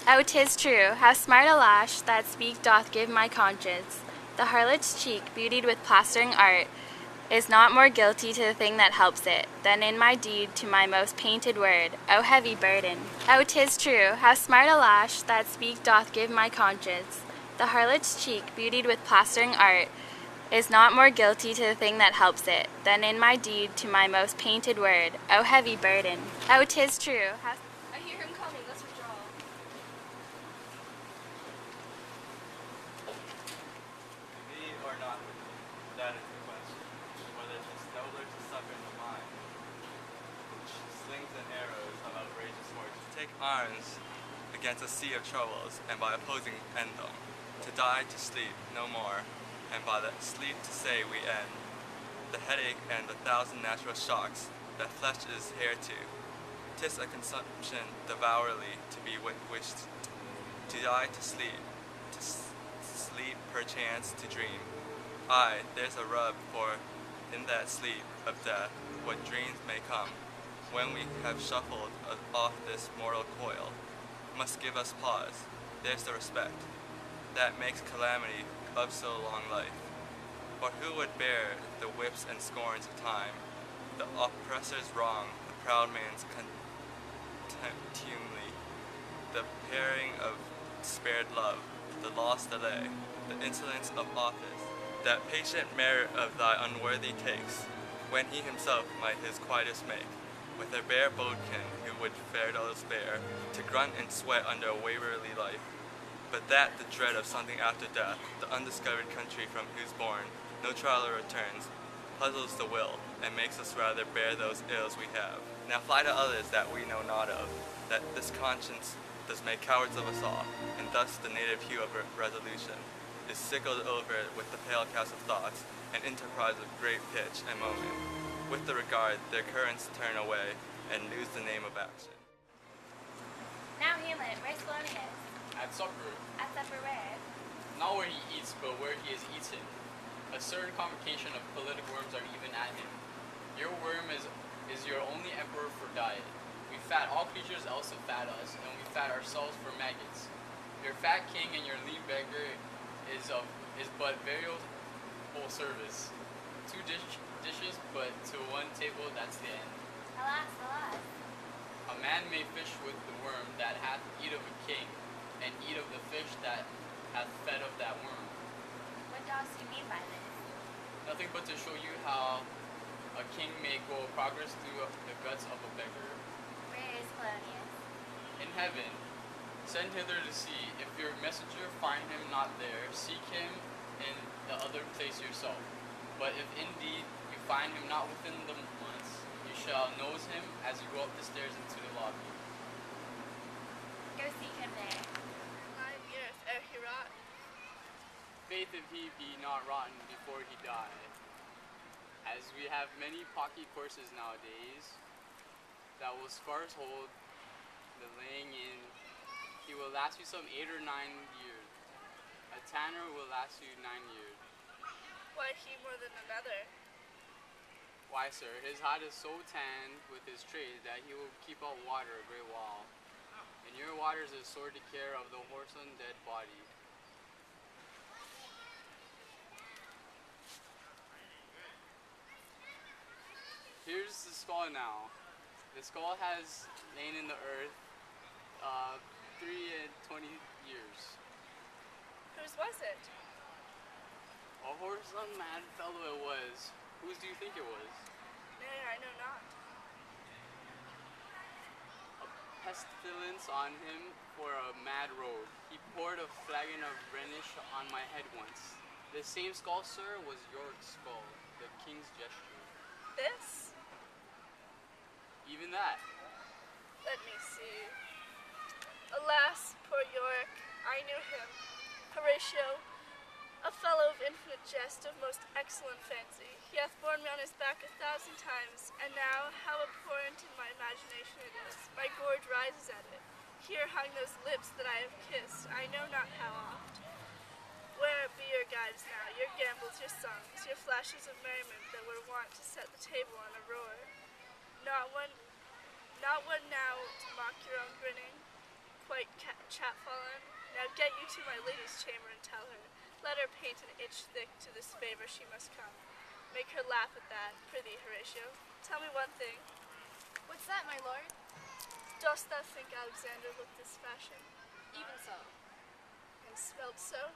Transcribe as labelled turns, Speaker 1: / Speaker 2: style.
Speaker 1: Oh, 'tis true, how smart a lash that speak doth give my conscience. The harlot's cheek, beautied with plastering art, is not more guilty to the thing that helps it, than in my deed to my most painted word. O heavy burden! Oh, 'tis true, how smart a lash that speak doth give my conscience. The harlot's cheek, beautied with plastering art, is not more guilty to the thing that helps it, than in my deed to my most painted word. O heavy burden! Oh, 'tis true, how... I hear him coming, let's withdraw.
Speaker 2: Be or not with me, that is the question. Whether it is nobler to suffer in the mind, which slings and arrows of outrageous fortune. Take arms against a sea of troubles, and by opposing end them. To die, to sleep, no more, and by the sleep to say we end. The headache and the thousand natural shocks that flesh is heir to. 'Tis a consumption devourly to be wished. To die, to sleep perchance to dream. Aye, there's a rub, for in that sleep of death, what dreams may come, when we have shuffled off this mortal coil, must give us pause. There's the respect that makes calamity of so long life. For who would bear the whips and scorns of time, the oppressor's wrong, the proud man's contumely, the paring of spared love, the lost delay, the insolence of office, that patient merit of thy unworthy takes, when he himself might his quietest make, with a bare bodkin who would fair dollars bear, to grunt and sweat under a waverly life, but that the dread of something after death, the undiscovered country from whose bourne no traveler returns, puzzles the will, and makes us rather bear those ills we have. Now fly to others that we know not of, that this conscience does make cowards of us all, and thus the native hue of resolution is sickled over with the pale cast of thoughts, and enterprise of great pitch and moment. With the regard, their currents turn away, and lose the name of action.
Speaker 1: Now, Hamlet, where's Polonius?
Speaker 3: At supper.
Speaker 1: At supper where?
Speaker 3: Not where he eats, but where he is eaten. A certain convocation of politic worms are even at him. Your worm is your only emperor for diet. We fat all creatures else to fat us, and we fat ourselves for maggots. Your fat king and your lean beggar is but variable service. Two dishes, but to one table, that's the end.
Speaker 1: Alas, alas.
Speaker 3: A man may fish with the worm that hath eat of a king, and eat of the fish that hath fed of that worm.
Speaker 1: What dost you mean by this?
Speaker 3: Nothing but to show you how a king may go progress through the guts of a beggar.
Speaker 1: Where is Polonius?
Speaker 3: In heaven. Send hither to see. If your messenger find him not there, seek him in the other place yourself. But if indeed you find him not within the months, you shall nose him as you go up the stairs into the lobby.
Speaker 1: Go seek him there.
Speaker 4: 9 years ere he rot.
Speaker 3: Faith if he be not rotten before he die. As we have many pocky courses nowadays, that will scarce hold the laying in. He will last you some 8 or 9 years. A tanner will last you 9 years.
Speaker 4: Why he more than another?
Speaker 3: Why, sir, his hide is so tanned with his trade that he will keep out water a great while. And your waters is sore to care of the whoreson dead body. Here's the skull now. The skull has lain in the earth 3 and 20 years.
Speaker 4: Whose was it?
Speaker 3: A whoreson mad fellow it was. Whose do you think it was?
Speaker 4: Nay, I know not.
Speaker 3: A pestilence on him for a mad rogue. He poured a flagon of Rhenish on my head once. The same skull, sir, was your skull, the king's gesture.
Speaker 4: This?
Speaker 3: Even that.
Speaker 4: Let me see. Alas, poor Yorick, I knew him. Horatio, a fellow of infinite jest, of most excellent fancy. He hath borne me on his back 1,000 times, and now how abhorrent in my imagination it is. My gorge rises at it. Here hung those lips that I have kissed, I know not how oft. Where be your guides now, your gambols, your songs, your flashes of merriment that were wont to set the table on a roar? Not one now to mock your own grinning. quite chapfallen. Now get you to my lady's chamber and tell her. Let her paint an inch thick to this favor she must come. Make her laugh at that. Prithee, Horatio, tell me one thing.
Speaker 5: What's that, my lord?
Speaker 4: Dost thou think Alexander looked this fashion,
Speaker 5: Even so.
Speaker 4: and smelled so?